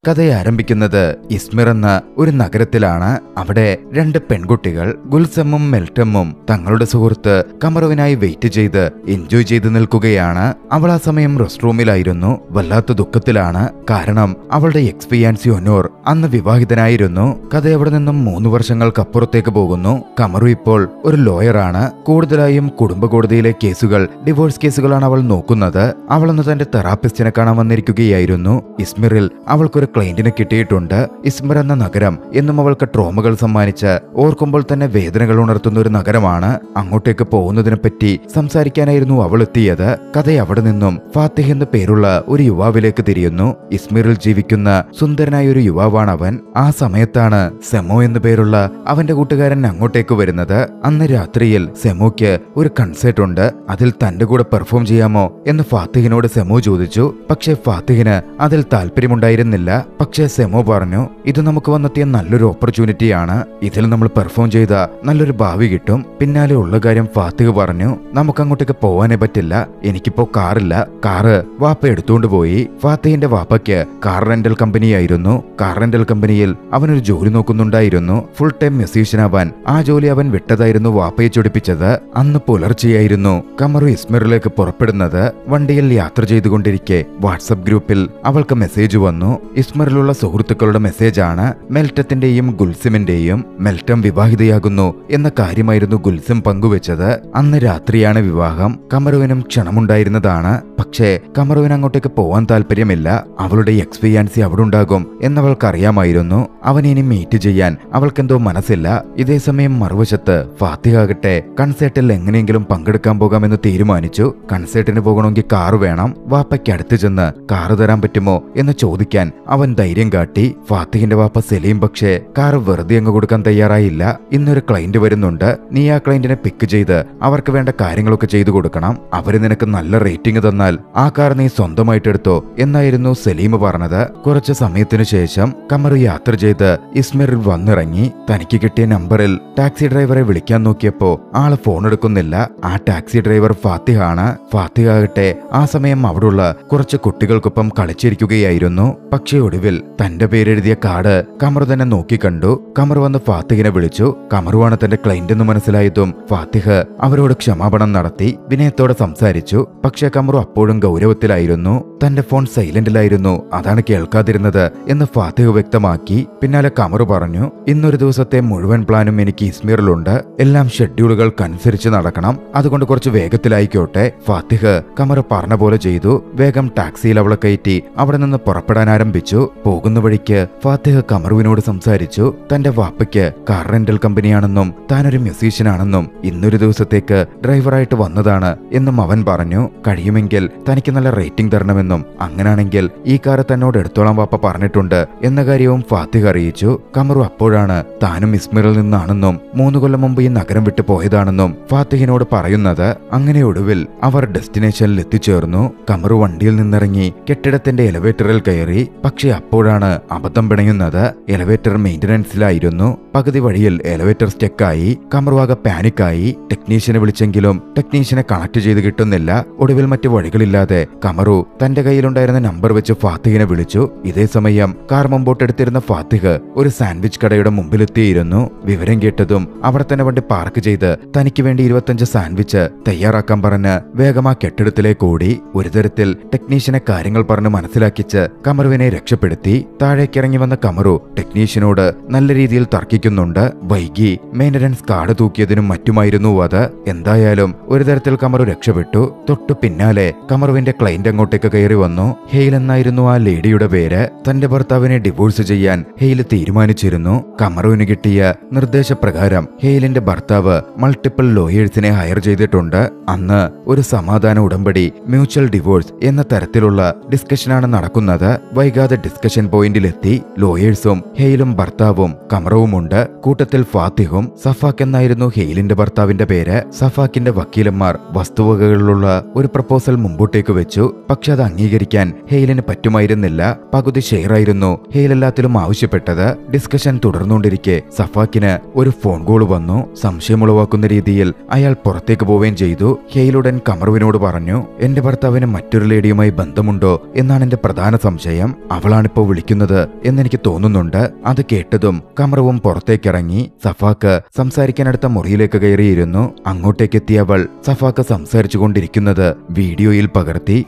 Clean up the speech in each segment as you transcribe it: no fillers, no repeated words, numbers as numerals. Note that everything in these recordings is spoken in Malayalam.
കഥ ആരംഭിക്കുന്നത് ഇസ്മിർ എന്ന ഒരു നഗരത്തിലാണ്. അവിടെ രണ്ട് പെൺകുട്ടികൾ ഗുൽസമ്മും മെൽറ്റമ്മും തങ്ങളുടെ സുഹൃത്ത് കമറുവിനായി വെയിറ്റ് ചെയ്ത് എൻജോയ് ചെയ്ത് നിൽക്കുകയാണ്. അവൾ ആ സമയം റെസ്റ്റ് റൂമിലായിരുന്നു. വല്ലാത്ത ദുഃഖത്തിലാണ്. കാരണം അവളുടെ എക്സ്പീരിയൻസി ഒനോർ അന്ന് വിവാഹിതനായിരുന്നു. കഥ അവിടെ നിന്നും 3 വർഷങ്ങൾക്കപ്പുറത്തേക്ക് പോകുന്നു. കമറു ഇപ്പോൾ ഒരു ലോയറാണ്. കൂടുതലായും കുടുംബ കോടതിയിലെ കേസുകൾ, ഡിവോഴ്സ് കേസുകളാണ് അവൾ നോക്കുന്നത്. അവൾ അന്ന് തന്റെ തെറാപ്പിസ്റ്റിനെ കാണാൻ വന്നിരിക്കുകയായിരുന്നു. ഇസ്മിറിൽ അവൾക്കൊരു ക്ലയന്റിനെ കിട്ടിയിട്ടുണ്ട്. ഇസ്മിർ എന്ന നഗരം എന്നും അവൾക്ക് ട്രോമകൾ സമ്മാനിച്ച് ഓർക്കുമ്പോൾ തന്നെ വേദനകൾ ഉണർത്തുന്ന ഒരു നഗരമാണ്. അങ്ങോട്ടേക്ക് പോകുന്നതിനെ പറ്റി സംസാരിക്കാനായിരുന്നു അവൾ എത്തിയത്. കഥ അവിടെ നിന്നും ഫാത്തിഹ് എന്ന് പേരുള്ള ഒരു യുവാവിലേക്ക് തിരിയുന്നു. ഇസ്മിറിൽ ജീവിക്കുന്ന സുന്ദരനായ ഒരു യുവാവാണ് അവൻ. ആ സമയത്താണ് സെമോ എന്ന് പേരുള്ള അവന്റെ കൂട്ടുകാരൻ അങ്ങോട്ടേക്ക് വരുന്നത്. അന്ന് രാത്രിയിൽ സെമോയ്ക്ക് ഒരു കൺസേർട്ട് ഉണ്ട്. അതിൽ തന്റെ കൂടെ പെർഫോം ചെയ്യാമോ എന്ന് ഫാത്തിഹിനോട് സെമോ ചോദിച്ചു. പക്ഷേ ഫാത്തിഹിന് അതിൽ താല്പര്യമുണ്ടായിരുന്നില്ല. പക്ഷേ സെമോ പറഞ്ഞു, ഇത് നമുക്ക് വന്നെത്തിയ നല്ലൊരു ഓപ്പർച്യൂണിറ്റിയാണ്. ഇതിൽ നമ്മൾ പെർഫോം ചെയ്ത നല്ലൊരു ഭാവി കിട്ടും. പിന്നാലെ ഉള്ള കാര്യം ഫാത്തിഹ് പറഞ്ഞു, നമുക്ക് അങ്ങോട്ടേക്ക് പോവാനേ പറ്റില്ല. എനിക്കിപ്പോ കാറില്ല. കാറ് വാപ്പ എടുത്തുകൊണ്ട് പോയി. ഫാത്തിഹിന്റെ വാപ്പയ്ക്ക് കാർ റെന്റൽ കമ്പനിയായിരുന്നു. കാർ റെന്റൽ കമ്പനിയിൽ അവനൊരു ജോലി നോക്കുന്നുണ്ടായിരുന്നു. ഫുൾ ടൈം മ്യൂസീഷ്യൻ ആവാൻ ആ ജോലി അവൻ വിട്ടതായിരുന്നു വാപ്പയെ ചൊടിപ്പിച്ചത്. അന്ന് പുലർച്ചെയായിരുന്നു കമറു ഇസ്മിറിലേക്ക് പുറപ്പെടുന്നത്. വണ്ടിയിൽ യാത്ര ചെയ്തുകൊണ്ടിരിക്കെ വാട്സപ്പ് ഗ്രൂപ്പിൽ അവൾക്ക് മെസ്സേജ് വന്നു. ഇസ്മിറിലുള്ള സുഹൃത്തുക്കളുടെ മെസ്സേജാണ്. മെൽറ്റത്തിന്റെയും ഗുൽസിമിന്റെയും. മെൽറ്റം വിവാഹിതയാകുന്നു എന്ന കാര്യമായിരുന്നു ഗുൽസിം പങ്കുവെച്ചത്. അന്ന് രാത്രിയാണ് വിവാഹം. കമറുവിനും ക്ഷണമുണ്ടായിരുന്നതാണ്. പക്ഷേ കമറുവിന് അങ്ങോട്ടേക്ക് പോവാൻ താല്പര്യമില്ല. അവളുടെ എക്സ്പീരിയൻസി അവിടെ ഉണ്ടാകും എന്നവൾക്കറിയാമായിരുന്നു. അവനിനി മീറ്റ് ചെയ്യാൻ അവൾക്കെന്തോ മനസ്സില്ല. ഇതേസമയം മറുവശത്ത് ഫാത്തിഹാകട്ടെ കൺസേർട്ടിൽ എങ്ങനെയെങ്കിലും പങ്കെടുക്കാൻ പോകാമെന്ന് തീരുമാനിച്ചു. കൺസേർട്ടിന് പോകണമെങ്കിൽ കാറ് വേണം. വാപ്പയ്ക്ക് അടുത്ത് ചെന്ന് കാറ് തരാൻ പറ്റുമോ എന്ന് ചോദിക്കാൻ അവൻ ധൈര്യം കാട്ടി. ഫാത്തിഹിന്റെ വാപ്പ സലീം പക്ഷേ കാറ് വെറുതെ അങ്ങ് കൊടുക്കാൻ തയ്യാറായില്ല. ഇന്നൊരു ക്ലയന്റ് വരുന്നുണ്ട്. നീ ആ ക്ലയന്റിനെ പിക്ക് ചെയ്ത് അവർക്ക് വേണ്ട കാര്യങ്ങളൊക്കെ ചെയ്തു കൊടുക്കണം. അവര് നിനക്ക് നല്ല റേറ്റിംഗ് തന്നാൽ ആ കാർ നീ സ്വന്തമായിട്ട് എടുത്തോ എന്നായിരുന്നു സലീം പറഞ്ഞത്. കുറച്ചു സമയത്തിനു ശേഷം കമറു യാത്ര ചെയ്ത് ഇസ്മിറിൽ വന്നിറങ്ങി. തനിക്ക് കിട്ടിയ നമ്പറിൽ ടാക്സി ഡ്രൈവറെ വിളിക്കാൻ നോക്കിയപ്പോ ആള് ഫോൺ എടുക്കുന്നില്ല. ആ ടാക്സി ഡ്രൈവർ ഫാത്തിഹാണ്. ഫാത്തിഹാകട്ടെ ആ സമയം അവിടുള്ള കുറച്ച് കുട്ടികൾക്കൊപ്പം കളിച്ചിരിക്കുകയായിരുന്നു. പക്ഷേ ഒടുവിൽ തന്റെ പേരെഴുതിയ കാർഡ് കമറു തന്നെ നോക്കിക്കണ്ടു. കമറു വന്ന് ഫാത്തിഹിനെ വിളിച്ചു. കമറുവാണ് തന്റെ ക്ലയന്റ് എന്ന് മനസ്സിലായതും ഫാത്തിഹ് അവരോട് ക്ഷമാപണം നടത്തി. വിനയത്തോടെ സംസാരിച്ചു. പക്ഷേ കമറു അപ്പോഴും ഗൗരവത്തിലായിരുന്നു. തന്റെ ഫോൺ സൈലന്റിലായിരുന്നു, അതാണ് കേൾക്കാതിരുന്നത് എന്ന് ഫാത്തിഹ് വ്യക്തമാക്കി. പിന്നാലെ കമറു പറഞ്ഞു, ഇന്നൊരു ദിവസത്തെ മുഴുവൻ പ്ലാനും എനിക്ക് ഇസ്മിറിലുണ്ട്. എല്ലാം ഷെഡ്യൂളുകൾക്കനുസരിച്ച് നടക്കണം. അതുകൊണ്ട് കുറച്ച് വേഗത്തിലായിക്കോട്ടെ. ഫാത്തിഹ് കമറു പറഞ്ഞ പോലെ ചെയ്തു. വേഗം ടാക്സിയിൽ അവളെ കയറ്റി അവിടെ നിന്ന് പുറപ്പെടാൻ ആരംഭിച്ചു. പോകുന്ന വഴിക്ക് ഫാത്തിഹ് കമറുവിനോട് സംസാരിച്ചു. തന്റെ വാപ്പയ്ക്ക് കാർ റെന്റൽ കമ്പനിയാണെന്നും താനൊരു മ്യൂസീഷ്യനാണെന്നും ഇന്നൊരു ദിവസത്തേക്ക് ഡ്രൈവറായിട്ട് വന്നതാണ് എന്നും അവൻ പറഞ്ഞു. കഴിയുമെങ്കിൽ തനിക്ക് നല്ല റേറ്റിംഗ് തരണമെന്നും അങ്ങനാണെങ്കിൽ ഈ കാർ തന്നോട് എടുത്തോളാൻ വാപ്പ പറഞ്ഞിട്ടുണ്ട് എന്ന കാര്യവും ഫാത്തിഹ് അറിയിച്ചു. കമറു അപ്പോഴാണ് താനും ഇസ്മിറിൽ നിന്നാണെന്നും 3 കൊല്ലം മുമ്പ് ഈ നഗരം വിട്ടു പോയതാണെന്നും ഫാത്തിഹിനോട് പറയുന്നത്. അങ്ങനെ ഒടുവിൽ അവർ ഡെസ്റ്റിനേഷനിൽ എത്തിച്ചേർന്നു. കമറു വണ്ടിയിൽ നിന്നിറങ്ങി കെട്ടിടത്തിന്റെ എലിവേറ്ററിൽ കയറി. പക്ഷെ അപ്പോഴാണ് അബദ്ധം പിണയുന്നത്. എലിവേറ്റർ മെയിന്റനൻസിലായിരുന്നു. പകുതി വഴിയിൽ എലിവേറ്റർ സ്റ്റെക്കായി. കമറുവാകെ പാനിക്കായി. ടെക്നീഷ്യനെ വിളിച്ചെങ്കിലും ടെക്നീഷ്യനെ കണക്ട് ചെയ്ത് കിട്ടുന്നില്ല. ഒടുവിൽ മറ്റു വഴികളില്ലാതെ കമറു തന്റെ കയ്യിലുണ്ടായിരുന്ന നമ്പർ വെച്ച് ഫാത്തിഹിനെ വിളിച്ചു. ഇതേ സമയം കാർ മുമ്പോട്ടെടുത്തിരുന്ന ഫാത്തിഹ് ഒരു സാൻഡ്വിച്ച് കടയുടെ മുമ്പിലെത്തിയിരുന്നു. വിവരം കേട്ടതും അവിടെ തന്നെ വണ്ടി പാർക്ക് ചെയ്ത് തനിക്ക് വേണ്ടി 25 സാൻഡ്വിച്ച് തയ്യാറാക്കാൻ പറഞ്ഞ് വേഗം ആ കെട്ടിടത്തിലേക്ക് ഓടി. ഒരു തരത്തിൽ ടെക്നീഷ്യനെ കാര്യങ്ങൾ പറഞ്ഞ് മനസ്സിലാക്കിച്ച് കമറുവിനെ രക്ഷപ്പെടുത്തി. താഴേക്കിറങ്ങി വന്ന കമറു ടെക്നീഷ്യനോട് നല്ല രീതിയിൽ തർക്കിക്കുന്നുണ്ട്. വൈകി മെയിന്റനൻസ് കാർഡ് തൂക്കിയതിനും മറ്റുമായിരുന്നു അത്. എന്തായാലും ഒരു തരത്തിൽ കമറു രക്ഷപ്പെട്ടു. തൊട്ടു പിന്നാലെ കമറുവിന്റെ ക്ലയന്റ് അങ്ങോട്ടേക്ക് കയറി വന്നു. ഹെയിൽ എന്നായിരുന്നു ആ ലേഡിയുടെ പേര്. തന്റെ ഭർത്താവിനെ ഡിവോഴ്സ് ചെയ്യാൻ ഹെയിൽ തീരുമാനിച്ചിരുന്നു. കമറുവിന് കിട്ടിയ നിർദ്ദേശപ്രകാരം ഹെയിലിന്റെ ഭർത്താവ് മൾട്ടിപ്പിൾ ലോയേഴ്സിനെ ഹയർ ചെയ്തിട്ടുണ്ട്. അന്ന് ഒരു സമാധാന ഉടമ്പടി, മ്യൂച്വൽ ഡിവോഴ്സ് എന്ന തരത്തിലുള്ള ഡിസ്കഷനാണ് നടക്കുന്നത്. വൈകാതെ ഡിസ്കഷൻ പോയിന്റിലെത്തി. ലോയേഴ്സും ഹെയിലും ഭർത്താവും കമറവുമുണ്ട്. കൂട്ടത്തിൽ ഫാത്തിഹും. സഫാക്ക് എന്നായിരുന്നു ഹെയിലിന്റെ ഭർത്താവിന്റെ പേര്. സഫാക്കിന്റെ വക്കീലന്മാർ വസ്തുവകകളിലുള്ള ഒരു പ്രപ്പോസൽ മുമ്പോട്ടേക്ക് വെച്ചു. പക്ഷെ അത് അംഗീകരിക്കാൻ ഹെയിലിന് പറ്റുമായിരുന്നില്ല. പകുതി ഷെയറായിരുന്നു ഹെയിൽ എല്ലാത്തിലും ആവശ്യപ്പെട്ടത്. ഡിസ്കഷൻ തുടർന്നുകൊണ്ടിരിക്കെ സഫാക്കിന് ഒരു ഫോൺ കോൾ വന്നു. സംശയമുളവാക്കുന്ന രീതിയിൽ അയാൾ പുറത്തേക്ക് പോവുകയും ചെയ്തു. ഹെയിലുടൻ കമറുവിനോട് പറഞ്ഞു, എന്റെ ഭർത്താവിന് മറ്റൊരു ലേഡിയുമായി ബന്ധമുണ്ടോ എന്നാണ് എന്റെ പ്രധാന സംശയം. അവളാണിപ്പോ വിളിക്കുന്നത് എന്നെനിക്ക് തോന്നുന്നുണ്ട്. അത് കേട്ടതും കമറുവും പുറത്തേക്കിറങ്ങി. സഫാക്ക് സംസാരിക്കാനടുത്ത മുറിയിലേക്ക് കയറിയിരുന്നു. അങ്ങോട്ടേക്കെത്തിയ അവൾ സഫാക്ക് സംസാരിച്ചു കൊണ്ടിരിക്കുന്നത് വീഡിയോയിൽ പകർത്തി.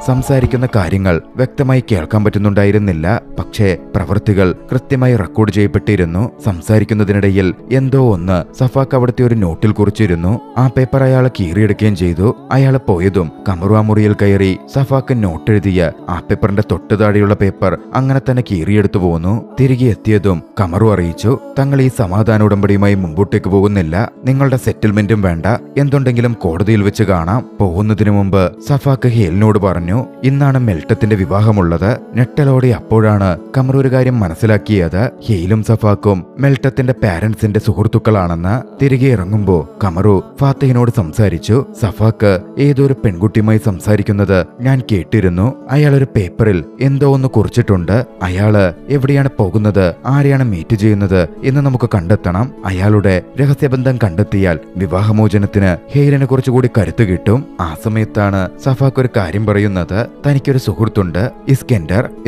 സംസാരിക്കുന്ന കാര്യങ്ങൾ വ്യക്തമായി കേൾക്കാൻ പറ്റുന്നുണ്ടായിരുന്നില്ല. പക്ഷേ പ്രവൃത്തികൾ കൃത്യമായി റെക്കോർഡ് ചെയ്യപ്പെട്ടിരുന്നു. സംസാരിക്കുന്നതിനിടയിൽ എന്തോ ഒന്ന് സഫാക്ക് അവിടുത്തെ ഒരു നോട്ടിൽ കുറിച്ചിരുന്നു. ആ പേപ്പർ അയാളെ കീറിയെടുക്കുകയും ചെയ്തു. അയാൾ പോയതും കമറു ആ മുറിയിൽ കയറി സഫാക്ക് നോട്ട് എഴുതിയ ആ പേപ്പറിന്റെ തൊട്ടു താഴെയുള്ള പേപ്പർ അങ്ങനെ തന്നെ കീറിയെടുത്തു പോന്നു. തിരികെ എത്തിയതും കമറു അറിയിച്ചു, തങ്ങൾ ഈ സമാധാന ഉടമ്പടിയുമായി മുമ്പോട്ടേക്ക് പോകുന്നില്ല. നിങ്ങളുടെ സെറ്റിൽമെന്റും വേണ്ട. എന്തുണ്ടെങ്കിലും കോടതിയിൽ വെച്ച് കാണാം. പോകുന്നതിനു മുമ്പ് സഫാക്ക് ഹെയിലിനോട് പറഞ്ഞു, ഇന്നാണ് മെൽട്ടത്തിന്റെ വിവാഹമുള്ളത്. ഞെട്ടലോടെ അപ്പോഴാണ് കമറു ഒരു കാര്യം മനസ്സിലാക്കിയത്. ഹെയിലും സഫാക്കും മെൽട്ടത്തിന്റെ പാരന്റ്സിന്റെ സുഹൃത്തുക്കളാണെന്ന്. തിരികെ ഇറങ്ങുമ്പോ കമറു ഫാത്തിഹിനോട് സംസാരിച്ചു. സഫാക്ക് ഏതൊരു പെൺകുട്ടിയുമായി സംസാരിക്കുന്നത് ഞാൻ കേട്ടിരുന്നു. അയാളൊരു പേപ്പറിൽ എന്തോ ഒന്ന് കുറിച്ചിട്ടുണ്ട്. അയാള് എവിടെയാണ് പോകുന്നത്, ആരെയാണ് മീറ്റ് ചെയ്യുന്നത് എന്ന് നമുക്ക് കണ്ടെത്തണം. അയാളുടെ രഹസ്യബന്ധം കണ്ടെത്തിയാൽ വിവാഹമോചനത്തിന് ഹെയിലിനെ കുറച്ചുകൂടി കരുത്ത് കിട്ടും. ആ സമയത്താണ് സഫാക്ക് ഒരു കാര്യം പറയുന്നത്. തനിക്കൊരു സുഹൃത്തുണ്ട്,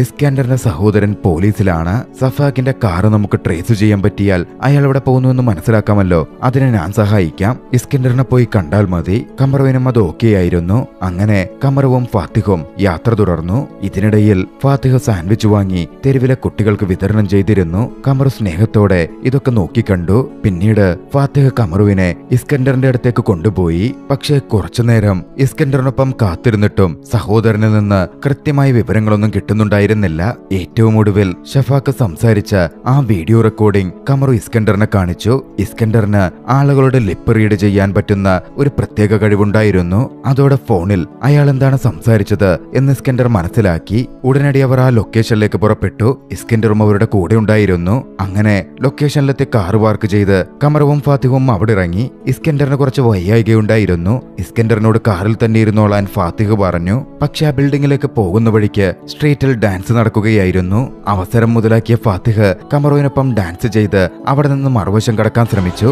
ഇസ്കെൻഡറിന്റെ സഹോദരൻ പോലീസിലാണ്. സഫാക്കിന്റെ കാറ് നമുക്ക് ട്രേസ് ചെയ്യാൻ പറ്റിയാൽ അയാൾ എവിടെ പോകുന്നുവെന്ന് മനസ്സിലാക്കാമല്ലോ. അതിനെ ഞാൻ സഹായിക്കാം. ഇസ്കെൻഡറിനെ പോയി കണ്ടാൽ മതി. കമറുവിനും അത് ഓക്കെയായിരുന്നു. അങ്ങനെ കമറുവും ഫാത്തിഹും യാത്ര തുടർന്നു. ഇതിനിടയിൽ ഫാത്തിഹ് സാൻഡ്വിച്ച് വാങ്ങി തെരുവിലെ കുട്ടികൾക്ക് വിതരണം ചെയ്തിരുന്നു. കമറു സ്നേഹത്തോടെ ഇതൊക്കെ നോക്കിക്കണ്ടു. പിന്നീട് ഫാത്തിഹ് കമറുവിനെ ഇസ്കെൻഡറിന്റെ അടുത്തേക്ക് കൊണ്ടുപോയി. പക്ഷേ കുറച്ചുനേരം ഇസ്കെൻഡറിനൊപ്പം കാത്തിരുന്നിട്ടും സഹോദരനിൽ നിന്ന് കൃത്യമായ വിവരങ്ങളൊന്നും കിട്ടുന്നുണ്ടായിരുന്നില്ല. ഏറ്റവും ഒടുവിൽ ഷഫാക്ക് സംസാരിച്ച ആ വീഡിയോ റെക്കോർഡിംഗ് കമറു ഇസ്കെൻഡറിനെ കാണിച്ചു. ഇസ്കെൻഡറിന് ആളുകളുടെ ലിപ്പ് റീഡ് ചെയ്യാൻ പറ്റുന്ന ഒരു പ്രത്യേക കഴിവുണ്ടായിരുന്നു. അതോടെ ഫോണിൽ അയാൾ എന്താണ് സംസാരിച്ചത് എന്ന് ഇസ്കെൻഡർ മനസ്സിലാക്കി. ഉടനടി അവർ ആ ലൊക്കേഷനിലേക്ക് പുറപ്പെട്ടു. ഇസ്കെൻഡറും അവരുടെ കൂടെ ഉണ്ടായിരുന്നു. അങ്ങനെ ലൊക്കേഷനിലെത്തി കാറ് പാർക്ക് ചെയ്ത് കമറുവും ഫാത്തിഹും അവിടെ ഇറങ്ങി. ഇസ്കെൻഡറിന് കുറച്ച് വയ്യായികയുണ്ടായിരുന്നു. ഇസ്കെൻഡറിനോട് കാറിൽ തന്നെ ഇരുന്നോളാൻ ഫാത്തിഹ് പറഞ്ഞു. പക്ഷെ ആ ബിൽഡിംഗിലേക്ക് പോകുന്ന വഴിക്ക് സ്ട്രീറ്റിൽ ഡാൻസ് നടക്കുകയായിരുന്നു. അവസരം മുതലാക്കിയ ഫാത്തിഹ് കമറുവിനൊപ്പം ഡാൻസ് ചെയ്ത് അവിടെ നിന്ന് മറുവശം കടക്കാൻ ശ്രമിച്ചു.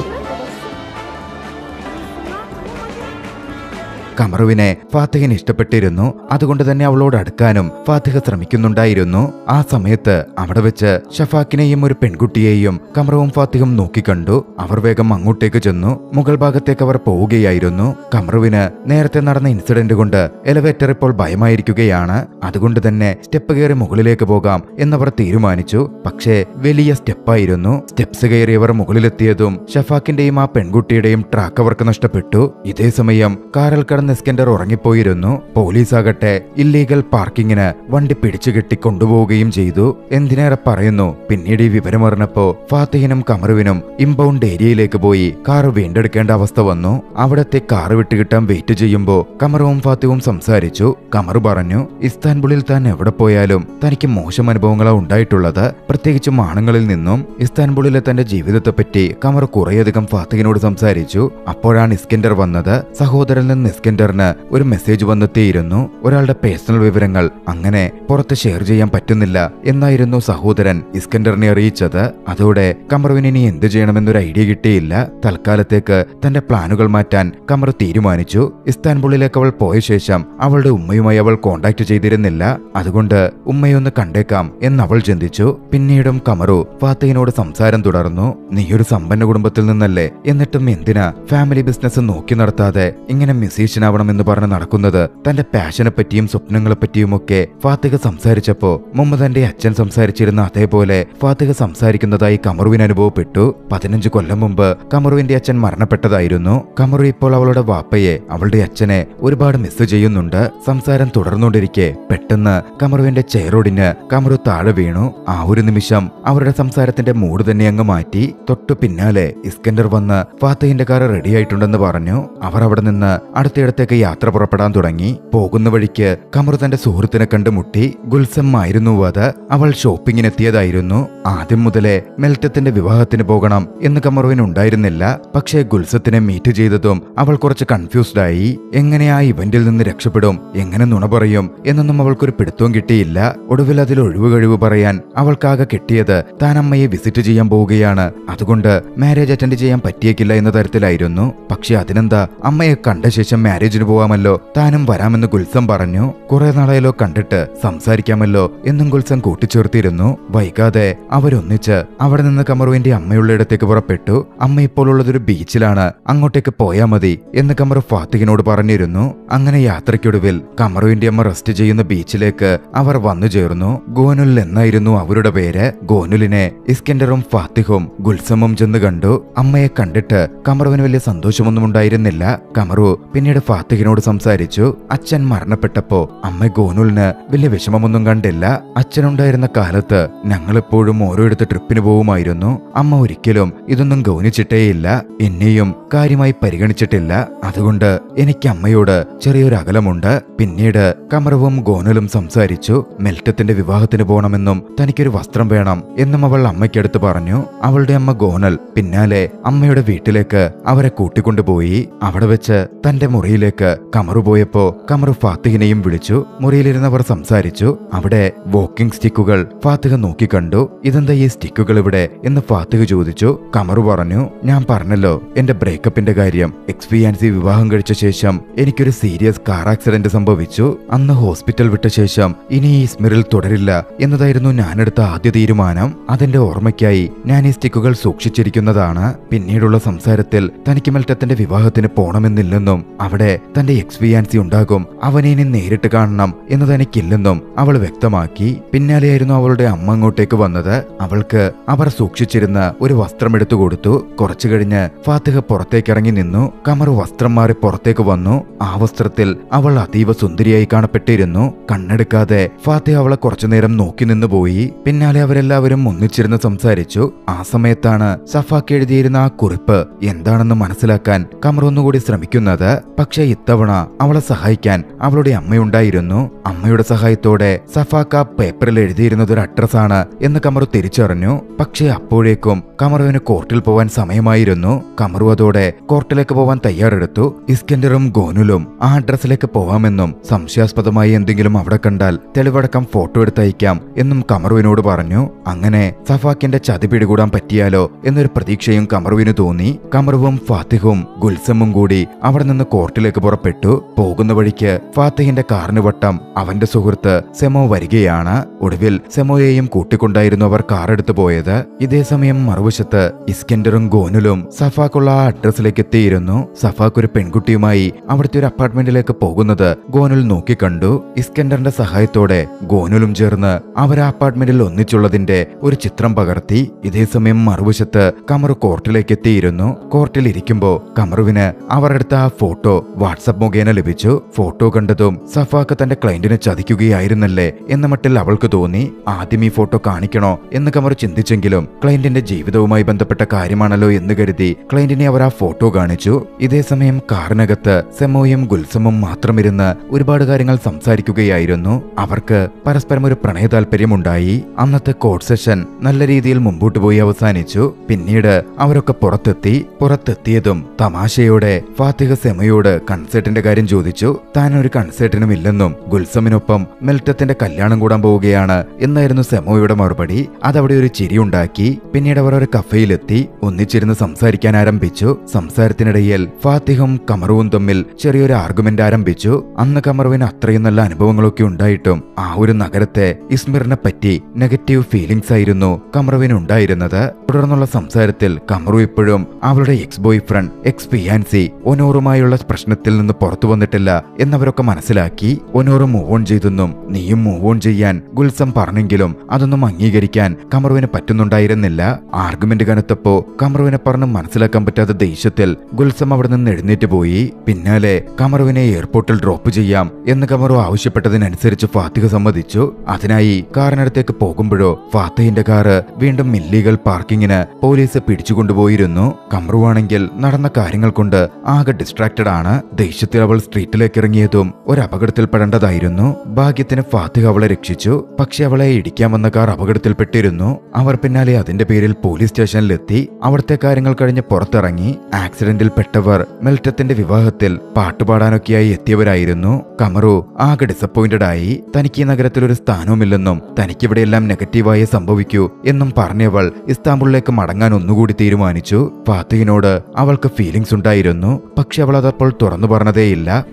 കമറുവിനെ ഫാത്തിഹിന് ഇഷ്ടപ്പെട്ടിരുന്നു. അതുകൊണ്ട് തന്നെ അവളോട് അടുക്കാനും ഫാത്തിഹ ശ്രമിക്കുന്നുണ്ടായിരുന്നു. ആ സമയത്ത് അവിടെ വെച്ച് ഷഫാക്കിനെയും ഒരു പെൺകുട്ടിയെയും കമറുവും ഫാത്തിഹും നോക്കിക്കണ്ടു. അവർ വേഗം അങ്ങോട്ടേക്ക് ചെന്നു. മുകൾ ഭാഗത്തേക്ക് അവർ പോവുകയായിരുന്നു. കമറുവിന് നേരത്തെ നടന്ന ഇൻസിഡന്റ് കൊണ്ട് എലിവേറ്റർ ഇപ്പോൾ ഭയമായിരിക്കുകയാണ്. അതുകൊണ്ട് തന്നെ സ്റ്റെപ്പ് കയറി മുകളിലേക്ക് പോകാം എന്നവർ തീരുമാനിച്ചു. പക്ഷേ വലിയ സ്റ്റെപ്പായിരുന്നു. സ്റ്റെപ്സ് കയറിയവർ മുകളിലെത്തിയതും ഷഫാക്കിന്റെയും ആ പെൺകുട്ടിയുടെയും ട്രാക്ക് അവർക്ക് നഷ്ടപ്പെട്ടു. ഇതേ സമയം കാറിൽ ഇസ്കെൻഡർ ഉറങ്ങിപ്പോയിരുന്നു. പോലീസാകട്ടെ ഇല്ലീഗൽ പാർക്കിങ്ങിന് വണ്ടി പിടിച്ചുകെട്ടി കൊണ്ടുപോവുകയും ചെയ്തു. എന്തിനേറെ പറയുന്നു, പിന്നീട് ഈ വിവരമറിഞ്ഞപ്പോ ഫാത്തിഹിനും കമറുവിനും ഇമ്പൗണ്ട് ഏരിയയിലേക്ക് പോയി കാറ് വീണ്ടെടുക്കേണ്ട അവസ്ഥ വന്നു. അവിടത്തെ കാറ് വിട്ടുകിട്ടാൻ വെയിറ്റ് ചെയ്യുമ്പോ കമറുവും ഫാത്തിഹും സംസാരിച്ചു. കമറു പറഞ്ഞു, ഇസ്താൻബുളിൽ താൻ എവിടെ പോയാലും തനിക്ക് മോശം അനുഭവങ്ങളാണ് ഉണ്ടായിട്ടുള്ളത്, പ്രത്യേകിച്ചും ആണുങ്ങളിൽ നിന്നും. ഇസ്താൻബുളിലെ തന്റെ ജീവിതത്തെപ്പറ്റി കമറു കുറേയധികം ഫാത്തിഹിനോട് സംസാരിച്ചു. അപ്പോഴാണ് ഇസ്കെൻഡർ വന്നത്. സഹോദരനിൽ നിന്ന് ഇസ്കെൻഡറിന് ഒരു മെസ്സേജ് വന്നെത്തിയിരുന്നു. ഒരാളുടെ പേഴ്സണൽ വിവരങ്ങൾ അങ്ങനെ പുറത്ത് ഷെയർ ചെയ്യാൻ പറ്റുന്നില്ല എന്നായിരുന്നു സഹോദരൻ ഇസ്കെൻഡറിനെ അറിയിച്ചത്. അതോടെ കമറുവിന് ഇനി എന്ത് ചെയ്യണമെന്നൊരു ഐഡിയ കിട്ടിയില്ല. തൽക്കാലത്തേക്ക് തന്റെ പ്ലാനുകൾ മാറ്റാൻ കമറു തീരുമാനിച്ചു. ഇസ്താൻബുളിലേക്ക് അവൾ പോയ ശേഷം അവളുടെ ഉമ്മയുമായി അവൾ കോണ്ടാക്ട് ചെയ്തിരുന്നില്ല. അതുകൊണ്ട് ഉമ്മയൊന്ന് കണ്ടേക്കാം എന്നവൾ ചിന്തിച്ചു. പിന്നീടും കമറു ഫാത്തിഹിനോട് സംസാരം തുടർന്നു. നീയൊരു സമ്പന്ന കുടുംബത്തിൽ നിന്നല്ലേ, എന്നിട്ടും എന്തിനാ ഫാമിലി ബിസിനസ് നോക്കി നടത്താതെ ഇങ്ങനെ മ്യൂസീഷ്യനാവണമെന്ന് പറഞ്ഞ് നടക്കുന്നത്? തന്റെ പാഷനെ പറ്റിയും സ്വപ്നങ്ങളെ പറ്റിയുമൊക്കെ ഫാത്തിഹ സംസാരിച്ചപ്പോ മുമ്പ് തന്റെ അച്ഛൻ സംസാരിച്ചിരുന്ന അതേപോലെ ഫാത്തിഹ സംസാരിക്കുന്നതായി കമറുവിന് അനുഭവപ്പെട്ടു. 15 കൊല്ലം മുമ്പ് കമറുവിന്റെ അച്ഛൻ മരണപ്പെട്ടതായിരുന്നു. കമറു ഇപ്പോൾ അവളുടെ വാപ്പയെ, അവളുടെ അച്ഛനെ ഒരുപാട് മിസ് ചെയ്യുന്നുണ്ട്. സംസാരം തുടർന്നുകൊണ്ടിരിക്കെ പെട്ടെന്ന് കമറുവിന്റെ ചെയറോടിന് കമറു താഴെ വീണു. ആ ഒരു നിമിഷം അവരുടെ സംസാരത്തിന്റെ മൂഡ് തന്നെ അങ്ങ് മാറ്റി. തൊട്ടു പിന്നാലെ ഇസ്കെൻഡർ വന്ന് ഫാത്തിഹിന്റെ കാർ റെഡിയായിട്ടുണ്ടെന്ന് പറഞ്ഞു. അവർ അവിടെ നിന്ന് അടുത്തിടത്ത് അടുത്തേക്ക് യാത്ര പുറപ്പെടാൻ തുടങ്ങി. പോകുന്ന വഴിക്ക് കമറു തന്റെ സുഹൃത്തിനെ കണ്ടുമുട്ടി. ഗുൽസം ആയിരുന്നു അത്. അവൾ ഷോപ്പിങ്ങിനെത്തിയതായിരുന്നു. ആദ്യം മുതലേ മെൽറ്റത്തിന്റെ വിവാഹത്തിന് പോകണം എന്ന് കമറുവിന് ഉണ്ടായിരുന്നില്ല. പക്ഷേ ഗുൽസത്തിനെ മീറ്റ് ചെയ്തതും അവൾ കുറച്ച് കൺഫ്യൂസ്ഡ് ആയി. എങ്ങനെ ആ ഇവന്റിൽ നിന്ന് രക്ഷപ്പെടും, എങ്ങനെ നുണ പറയും എന്നൊന്നും അവൾക്കൊരു പിടുത്തവും കിട്ടിയില്ല. ഒടുവിൽ അതിൽ ഒഴിവ് കഴിവ് പറയാൻ അവൾക്കാകെ കിട്ടിയത് താൻ അമ്മയെ വിസിറ്റ് ചെയ്യാൻ പോവുകയാണ്, അതുകൊണ്ട് മാരേജ് അറ്റൻഡ് ചെയ്യാൻ പറ്റിയേക്കില്ല എന്ന തരത്തിലായിരുന്നു. പക്ഷെ അതിനെന്താ, അമ്മയെ കണ്ട ശേഷം മാരേജിന് പോവാമല്ലോ, താനും വരാമെന്ന് ഗുൽസം പറഞ്ഞു. കുറെ നാളായാലോ കണ്ടിട്ട്, സംസാരിക്കാമല്ലോ എന്നും ഗുൽസം കൂട്ടിച്ചേർത്തിരുന്നു. വൈകാതെ അവരൊന്നിച്ച് അവിടെ നിന്ന് കമറുവിന്റെ അമ്മയുള്ള ഇടത്തേക്ക് പുറപ്പെട്ടു. അമ്മ ഇപ്പോൾ ഉള്ളതൊരു ബീച്ചിലാണ്, അങ്ങോട്ടേക്ക് പോയാ മതി എന്ന് കമറു ഫാത്തിഹിനോട് പറഞ്ഞിരുന്നു. അങ്ങനെ യാത്രയ്ക്കൊടുവിൽ കമറുവിന്റെ അമ്മ റെസ്റ്റ് ചെയ്യുന്ന ബീച്ചിലേക്ക് അവർ വന്നു ചേർന്നു. ഗോനുൽ എന്നായിരുന്നു അവരുടെ പേര്. ഗോനുലിനെ ഇസ്കൻഡറും ഫാത്തിഹും ഗുൽസമും ചെന്ന് കണ്ടു. അമ്മയെ കണ്ടിട്ട് കമറുവിന് വലിയ സന്തോഷമൊന്നും ഉണ്ടായിരുന്നില്ല. കമറു പിന്നീട് ഫാത്തിഹിനോട് സംസാരിച്ചു. അച്ഛൻ മരണപ്പെട്ടപ്പോ അമ്മ ഗോനുലിന് വലിയ വിഷമമൊന്നും കണ്ടില്ല. അച്ഛനുണ്ടായിരുന്ന കാലത്ത് ഞങ്ങളെപ്പോഴും ഓരോയിടത്ത് ട്രിപ്പിന് പോവുമായിരുന്നു. അമ്മ ഒരിക്കലും ഇതൊന്നും ഗൗനിച്ചിട്ടേയില്ല, എന്നെയും കാര്യമായി പരിഗണിച്ചിട്ടില്ല. അതുകൊണ്ട് എനിക്ക് അമ്മയോട് ചെറിയൊരു അകലമുണ്ട്. പിന്നീട് കമറുവും ഗോനുലും സംസാരിച്ചു. മെൽറ്റത്തിന്റെ വിവാഹത്തിന് പോകണമെന്നും തനിക്കൊരു വസ്ത്രം വേണം എന്നും അവൾ അമ്മയ്ക്കടുത്ത് പറഞ്ഞു. അവളുടെ അമ്മ ഗോനൽ പിന്നാലെ അമ്മയുടെ വീട്ടിലേക്ക് അവരെ കൂട്ടിക്കൊണ്ടുപോയി. അവിടെ വെച്ച് തന്റെ മുറിയിലേക്ക് കമറു പോയപ്പോ കമറു ഫാത്തിഹിനെയും വിളിച്ചു. മുറിയിലിരുന്നവർ സംസാരിച്ചു. അവിടെ വോക്കിംഗ് സ്റ്റിക്കുകൾ ഫാത്തിഹ നോക്കിക്കണ്ടു. ഇതെന്താ ഈ സ്റ്റിക്കുകൾ ഇവിടെ എന്ന് ഫാത്തിഹ ചോദിച്ചു. കമറു പറഞ്ഞു, ഞാൻ പറഞ്ഞല്ലോ എന്റെ ബ്രേക്കപ്പിന്റെ കാര്യം. എക്സ്പിയാൻസി വിവാഹം കഴിച്ച ശേഷം എനിക്കൊരു സീരിയസ് കാർ ആക്സിഡന്റ് സംഭവിച്ചു. അന്ന് ഹോസ്പിറ്റൽ വിട്ട ശേഷം ഇനി ഈ സ്മിറിൽ തുടരില്ല എന്നതായിരുന്നു ഞാനെടുത്ത ആദ്യ തീരുമാനം. അതിന്റെ ഓർമ്മയ്ക്കായി ഞാൻ ഈ സ്റ്റിക്കുകൾ സൂക്ഷിച്ചിരിക്കുന്നതാണ്. പിന്നീടുള്ള സംസാരത്തിൽ തനിക്ക് മെൽറ്റത്തിന്റെ വിവാഹത്തിന് പോണമെന്നില്ലെന്നും അവിടെ തന്റെ എക്സ്പിയാൻസി ഉണ്ടാകും, അവനെ ഇനി നേരിട്ട് കാണണം എന്ന് തനിക്കില്ലെന്നും അവൾ വ്യക്തമാക്കി. പിന്നാലെയായിരുന്നു അവളുടെ അമ്മ അങ്ങോട്ടേക്ക് വന്നത്. അവൾക്ക് അവർ സൂക്ഷിച്ചിരുന്ന ഒരു വസ്ത്രം എടുത്തു കൊടുത്തു. കുറച്ചു കഴിഞ്ഞ് ഫാത്തിഹ പുറത്തേക്കിറങ്ങി നിന്നു. കമറു വസ്ത്രം മാറി പുറത്തേക്ക് വന്നു. ആ വസ്ത്രത്തിൽ അവൾ അതീവ സുന്ദരിയായി കാണപ്പെട്ടിരുന്നു. കണ്ണെടുക്കാതെ ഫാത്തിഹ അവളെ കുറച്ചുനേരം നോക്കി നിന്നു പോയി. പിന്നാലെ അവരെല്ലാവരും ഒന്നിച്ചിരുന്ന് സംസാരിച്ചു. ആ സമയത്താണ് സഫാക്ക് എഴുതിയിരുന്ന ആ കുറിപ്പ് എന്താണെന്ന് മനസ്സിലാക്കാൻ കമറു ഒന്നുകൂടി ശ്രമിക്കുന്നത്. പക്ഷേ ഇത്തവണ അവളെ സഹായിക്കാൻ അവളുടെ അമ്മയുണ്ടായിരുന്നു. അമ്മയുടെ സഹായത്തോടെ സഫാക്ക് ആ പേപ്പറിൽ എഴുതിയിരുന്നത് ഒരു അഡ്രസ്സാണ് എന്ന് കമറു തിരിച്ചറിഞ്ഞു. പക്ഷേ അപ്പോഴേക്കും കമറുവിന് കോർട്ടിൽ പോവാൻ സമയമായിരുന്നു. കമറു അതോടെ കോർട്ടിലേക്ക് പോവാൻ തയ്യാറെടുത്തു. ഇസ്കൻഡറും ഗോനുലും ആ അഡ്രസ്സിലേക്ക് പോവാമെന്നും സംശയാസ്പദമായി എന്തെങ്കിലും അവിടെ കണ്ടാൽ തെളിവടക്കം ഫോട്ടോ എടുത്തയക്കാം എന്നും കമറുവിനോട് പറഞ്ഞു. അങ്ങനെ സഫാക്കിന്റെ ചതി പിടികൂടാൻ പറ്റിയാലോ എന്നൊരു പ്രതീക്ഷയും കമറുവിന് തോന്നി. കമറുവും ഫാത്തിഹും ഗുൽസമും കൂടി അവിടെ നിന്ന് കോർട്ടിലേക്ക് പുറപ്പെട്ടു. പോകുന്ന വഴിക്ക് ഫാത്തിഹിന്റെ കാറിന് വട്ടം അവന്റെ സുഹൃത്ത് സെമോ വരികയാണ്. ഒടുവിൽ സെമോയെയും കൂട്ടിക്കൊണ്ടായിരുന്നു അവർ കാറെടുത്തു പോയത്. ഇതേസമയം മറുവശത്ത് ഇസ്കൻഡറും ഗോനുലും സഫാക്കുള്ള ആ അഡ്രസ്സിലേക്ക് എത്തിയിരുന്നു. സഫാക്ക് ഒരു പെൺകുട്ടിയുമായി അവിടുത്തെ ഒരു അപ്പാർട്ട്മെന്റിലേക്ക് പോകുന്നത് ഗോനുൽ നോക്കിക്കണ്ടു. ഇസ്കൻഡറിന്റെ സഹായത്തോടെ ഗോനുലും ചേർന്ന് അവർ ആ അപ്പാർട്ട്മെന്റിൽ ഒന്നിച്ചുള്ളതിന്റെ ഒരു ചിത്രം പകർത്തി. ഇതേസമയം മറുവശത്ത് കമറു കോർട്ടിലേക്ക് എത്തിയിരുന്നു. കോർട്ടിൽ ഇരിക്കുമ്പോ കമറുവിന് അവരെടുത്ത ആ ഫോട്ടോ വാട്സപ്പ് മുഖേന ലഭിച്ചു. ഫോട്ടോ കണ്ടതും സഫാക്ക് തന്റെ ക്ലയന്റിനെ ചതിക്കുകയായിരുന്നല്ലേ എന്ന മട്ടിൽ അവൾക്ക് തോന്നി. ആദ്യം ഈ ഫോട്ടോ കാണിക്കണോ എന്ന് കമറു ചിന്തിച്ചെങ്കിലും ക്ലയന്റിന്റെ ജീവിതവുമായി ബന്ധപ്പെട്ട കാര്യമാണല്ലോ എന്ന് കരുതി ക്ലയന്റിനെ അവർ ആ ഫോട്ടോ കാണിച്ചു. ഇതേസമയം കാറിനകത്ത് സെമോയും ഗുൽസമും മാത്രമിരുന്ന് ഒരുപാട് കാര്യങ്ങൾ സംസാരിക്കുകയായിരുന്നു. അവർക്ക് പരസ്പരം ഒരു പ്രണയ താല്പര്യമുണ്ടായി. അന്നത്തെ കോഡ് സെഷൻ നല്ല രീതിയിൽ മുമ്പോട്ട് പോയി അവസാനിച്ചു. പിന്നീട് അവരൊക്കെ പുറത്തെത്തിയതും തമാശയോടെ ഫാത്തിഹ സെമയോട് കൺസേർട്ടിന്റെ കാര്യം ചോദിച്ചു. താൻ ഒരു കൺസേർട്ടിനും ഇല്ലെന്നും ഗുൽസമിനൊപ്പം മെൽറ്റത്തിന്റെ കല്യാണം കൂടാൻ പോവുകയാണ് എന്നായിരുന്നു സെമോയുടെ മറുപടി. അതവിടെ ഒരു ചിരിയുണ്ടാക്കി. പിന്നീട് അവർ ഒരു കഫേയിലെത്തി ഒന്നിച്ചിരുന്ന് സംസാരിക്കാൻ ആരംഭിച്ചു. സംസാരത്തിനിടയിൽ ഫാത്തിഹും കമറുവും തമ്മിൽ ചെറിയൊരു ആർഗ്യുമെന്റ് ആരംഭിച്ചു. അന്ന് കമറുവിന് അത്രയും നല്ല അനുഭവങ്ങളൊക്കെ ഉണ്ടായിട്ടും ആ ഒരു നഗരത്തെ ഇസ്മിറിനെ പറ്റി നെഗറ്റീവ് ഫീലിംഗ്സ് ആയിരുന്നു കമറുവിന് ഉണ്ടായിരുന്നത്. തുടർന്നുള്ള സംസാരത്തിൽ കമറു ഇപ്പോഴും അവളുടെ ex boyfriend ex fiance ഒനോറുമായുള്ള പ്രശ്നത്തിൽ നിന്ന് പുറത്തു വന്നിട്ടില്ല എന്നവരൊക്കെ മനസ്സിലാക്കി. ഒനോറ് മൂവ് ഓൺ ചെയ്തെന്നും നീയും മൂവ് ഓൺ ചെയ്യാൻ ഗുൽസം പറഞ്ഞെങ്കിലും അതൊന്നും അംഗീകരിക്കാൻ കമറുവിന് പറ്റുന്നുണ്ടായിരുന്നില്ല. ആർഗ്യുമെന്റ് കനത്തപ്പോ കമറുവിനെ പറഞ്ഞ് മനസ്സിലാക്കാൻ പറ്റാത്ത ദേഷ്യത്തിൽ ഗുൽസം അവിടെ നിന്ന് എഴുന്നേറ്റ് പോയി. പിന്നാലെ കമറുവിനെ എയർപോർട്ടിൽ ഡ്രോപ്പ് ചെയ്യാം എന്ന് കമറു ആവശ്യപ്പെട്ടതിനനുസരിച്ച് ഫാത്തിഹ സമ്മതിച്ചു. അതിനായി കാറിനടുത്തേക്ക് പോകുമ്പോഴോ ഫാത്തിഹിന്റെ കാറ് വീണ്ടും ഇല്ലീഗൽ പാർക്കിങ്ങിന് പോലീസ് പിടിച്ചുകൊണ്ടുപോയിരുന്നു. കമറുവാണെങ്കിൽ നടന്ന കാര്യങ്ങൾ കൊണ്ട് ആകെ ഡിസ്ട്രാക്റ്റഡ് ആണ്. ദേഷ്യത്തിൽ അവൾ സ്ട്രീറ്റിലേക്ക് ഇറങ്ങിയതും ഒരു അപകടത്തിൽപ്പെടേണ്ടതായിരുന്നു. ഭാഗ്യത്തിന് ഫാത്തിഹ അവളെ രക്ഷിച്ചു. പക്ഷെ അവളെ ഇടിക്കാൻ വന്ന കാർ അപകടത്തിൽപ്പെട്ടിരുന്നു. അവർ പിന്നാലെ അതിന്റെ പേരിൽ പോലീസ് സ്റ്റേഷനിലെത്തി. അവിടുത്തെ കാര്യങ്ങൾ കഴിഞ്ഞ് പുറത്തിറങ്ങി. ആക്സിഡന്റിൽ പെട്ടവർ മെൽറ്റത്തിന്റെ വിവാഹത്തിൽ പാട്ടുപാടാനൊക്കെയായി എത്തിയവരായിരുന്നു. കമറു ആകെ ഡിസപ്പോയിന്റഡ് ആയി. തനിക്ക് ഈ നഗരത്തിൽ ഒരു സ്ഥാനവുമില്ലെന്നും തനിക്കിവിടെയെല്ലാം നെഗറ്റീവായി സംഭവിക്കൂ എന്നും പറഞ്ഞവൾ ഇസ്താംബുളിലേക്ക് മടങ്ങാൻ ഒന്നുകൂടി തീരുമാനിച്ചു. ഫാത്തിഹിനോട് അവൾക്ക് ഫീലിംഗ്സ് ഉണ്ടായിരുന്നു. പക്ഷെ അവൾ അതപ്പോൾ തുറന്നു പറഞ്ഞതേയില്ല.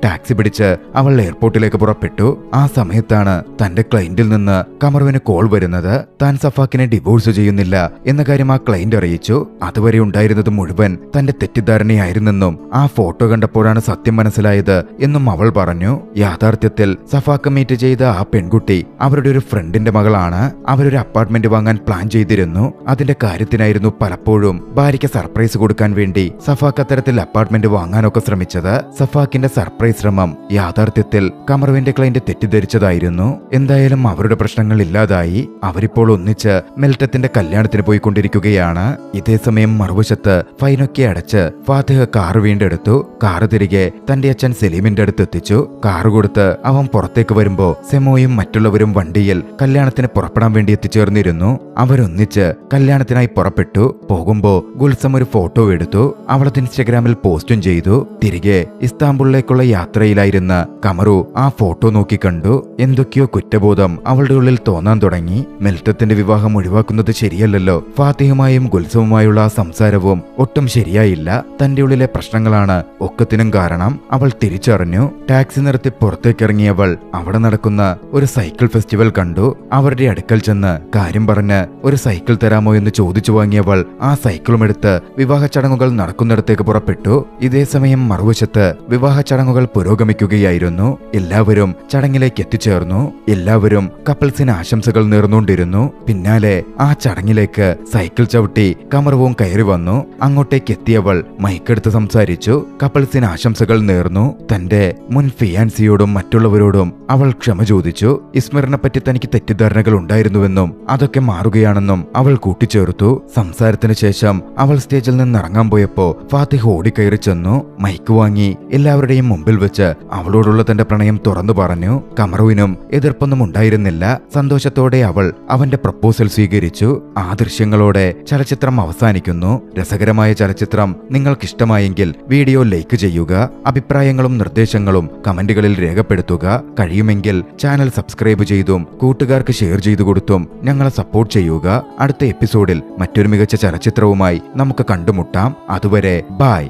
ടാക്സി പിടിച്ച് അവൾ എയർപോർട്ടിലേക്ക് പുറപ്പെട്ടു. ആ സമയത്താണ് തന്റെ ക്ലയന്റിൽ നിന്ന് കമറുവിന് കോൾ വരുന്നത്. താൻ സഫാക്കിനെ ഡിവോഴ്സ് ചെയ്യുന്നില്ല എന്ന കാര്യം ആ ക്ലയന്റ് അറിയിച്ചു. അതുവരെ ഉണ്ടായിരുന്നത് മുഴുവൻ തന്റെ തെറ്റിദ്ധാരണയായിരുന്നെന്നും ആ ഫോട്ടോ കണ്ടപ്പോഴാണ് സത്യം മനസ്സിലായത് എന്നും അവൾ പറഞ്ഞു. യാഥാർത്ഥ്യത്തിൽ സഫാക്ക് മീറ്റ് ചെയ്ത ആ പെൺകുട്ടി അവരുടെ ഒരു ഫ്രണ്ടിന്റെ മകളാണ്. അവരൊരു അപ്പാർട്ട്മെന്റ് വാങ്ങാൻ പ്ലാൻ ചെയ്തിരുന്നു. അതിന്റെ കാര്യത്തിനായിരുന്നു പലപ്പോഴും ഭാര്യയ്ക്ക് സർപ്രൈസ് കൊടുക്കാൻ വേണ്ടി സഫാക്ക് അത്തരത്തിൽ അപ്പാർട്ട്മെന്റ് വാങ്ങാനൊക്കെ ശ്രമിച്ചത്. സഫാക്കിന്റെ സർപ്രൈസ് ശ്രമം യാഥാർത്ഥ്യത്തിൽ കമറുവിന്റെ ക്ലയന്റ് തെറ്റിദ്ധരിച്ചതായിരുന്നു. എന്തായാലും അവരുടെ പ്രശ്നങ്ങൾ ഇല്ലാതായി. അവരിപ്പോൾ ഒന്നിച്ച് മെൽറ്റത്തിന്റെ കല്യാണത്തിന് പോയിക്കൊണ്ടിരിക്കുകയാണ്. ഇതേസമയം മറുവശത്ത് ഫൈനൊക്കെ അടച്ച് ഫാത്തിഹ കാറ് വീണ്ടെടുത്തു. കാറ് തിരികെ തന്റെ അച്ഛൻ സലീമിന്റെ അടുത്ത് എത്തിച്ചു. കാറ് കൊടുത്ത് അവൻ പുറത്തേക്ക് വരുമ്പോ സെമോയും മറ്റുള്ളവരും വണ്ടിയിൽ കല്യാണത്തിന് പുറപ്പെടാൻ വേണ്ടി എത്തിച്ചേർന്നിരുന്നു. അവരൊന്നിച്ച് കല്യാണത്തിനായി പുറപ്പെട്ടു. പോകുമ്പോ ഗുൽസം ഒരു ഫോട്ടോ എടുത്തു. അവളത് ഇൻസ്റ്റഗ്രാമിൽ പോസ്റ്റും ചെയ്തു. തിരികെ ഇസ്താംബുളിലേക്കുള്ള യാത്രയിലായിരുന്ന കമറു ആ ഫോട്ടോ നോക്കി കണ്ടു. എന്തൊക്കെയോ കുറ്റബോധം അവളുടെ ഉള്ളിൽ തോന്നാൻ തുടങ്ങി. മെൽറ്റത്തിന്റെ വിവാഹം ഒഴിവാക്കുന്നത് ശരിയല്ലല്ലോ. ഫാത്തിഹുമായും ഗുൽസവുമായുള്ള ആ സംസാരവും ഒട്ടും ശരിയായില്ല. തന്റെ ഉള്ളിലെ പ്രശ്നങ്ങളാണ് ഒക്കത്തിനും കാരണം. അവൾ തിരിച്ചറിഞ്ഞു. ടാക്സി നിർത്തി പുറത്തേക്കിറങ്ങിയവൾ അവിടെ നടക്കുന്ന ഒരു സൈക്കിൾ ഫെസ്റ്റിവൽ കണ്ടു. അവരുടെ അടുക്കൽ ചെന്ന് കാര്യം പറഞ്ഞ് ഒരു സൈക്കിൾ തരാമോ എന്ന് ചോദിച്ചു വാങ്ങിയവൾ ആ സൈക്കിളും എടുത്ത് വിവാഹ ചടങ്ങുകൾ നടക്കുന്നിടത്തേക്ക് പുറപ്പെട്ടു. ഇതേസമയം മറുവശത്ത് വിവാഹ ചടങ്ങുകൾ പുരോഗമിക്കുകയായിരുന്നു. എല്ലാവരും ചടങ്ങിലേക്ക് എത്തിച്ചേർന്നു. എല്ലാവരും കപ്പിൾസിന് ആശംസകൾ നേർന്നുകൊണ്ടിരുന്നു. പിന്നാലെ ആ ചടങ്ങിലേക്ക് സൈക്കിൾ ചവിട്ടി കമറുവും കയറി വന്നു. അങ്ങോട്ടേക്ക് എത്തിയവൾ മൈക്കെടുത്ത് സംസാരിച്ചു. കപ്പിൾസിന് ആശംസകൾ നേർന്നു. തന്റെ മുൻ ഫിയാൻസിയോടും മറ്റുള്ളവരോടും അവൾ ക്ഷമ ചോദിച്ചു. ഇസ്മിറിനെ പറ്റി തനിക്ക് തെറ്റിദ്ധാരണകൾ ഉണ്ടായിരുന്നുവെന്നും അതൊക്കെ മാറുകയാണെന്നും അവൾ കൂട്ടിച്ചേർത്തു. സംസാരത്തിന് ശേഷം അവൾ സ്റ്റേജിൽ നിന്ന് ഇറങ്ങാൻ പോയപ്പോ ഫാത്തിഹ ഓടിക്കയറി ചെന്നു. മൈക്ക് വാങ്ങി എല്ലാവരുടെയും മുമ്പിൽ വെച്ച് അവളോടുള്ള തന്റെ പ്രണയം തുറന്നു പറഞ്ഞു. കമറുവിനും എതിർപ്പൊന്നും ഉണ്ടായിരുന്നില്ല. സന്തോഷത്തോടെ അവൾ അവന്റെ പ്രപ്പോസൽ സ്വീകരിച്ചു. ആ ദൃശ്യങ്ങളോടെ ചലച്ചിത്രം അവസാനിക്കുന്നു. രസകരമായ ചലച്ചിത്രം നിങ്ങൾക്കിഷ്ടമായെങ്കിൽ വീഡിയോ ലൈക്ക് ചെയ്യുക. അഭിപ്രായങ്ങളും നിർദ്ദേശങ്ങളും കമന്റുകളിൽ രേഖപ്പെടുത്തുക. കഴിയുമെങ്കിൽ ചാനൽ സബ്സ്ക്രൈബ് ചെയ്തും കൂട്ടുകാർക്ക് ഷെയർ ചെയ്തു കൊടുത്തും ഞങ്ങളെ സപ്പോർട്ട് ചെയ്യുക. അടുത്ത എപ്പിസോഡിൽ മറ്റൊരു മികച്ച ചലച്ചിത്രവുമായി നമുക്ക് കണ്ടുമുട്ടാം. അതുവരെ ബൈ.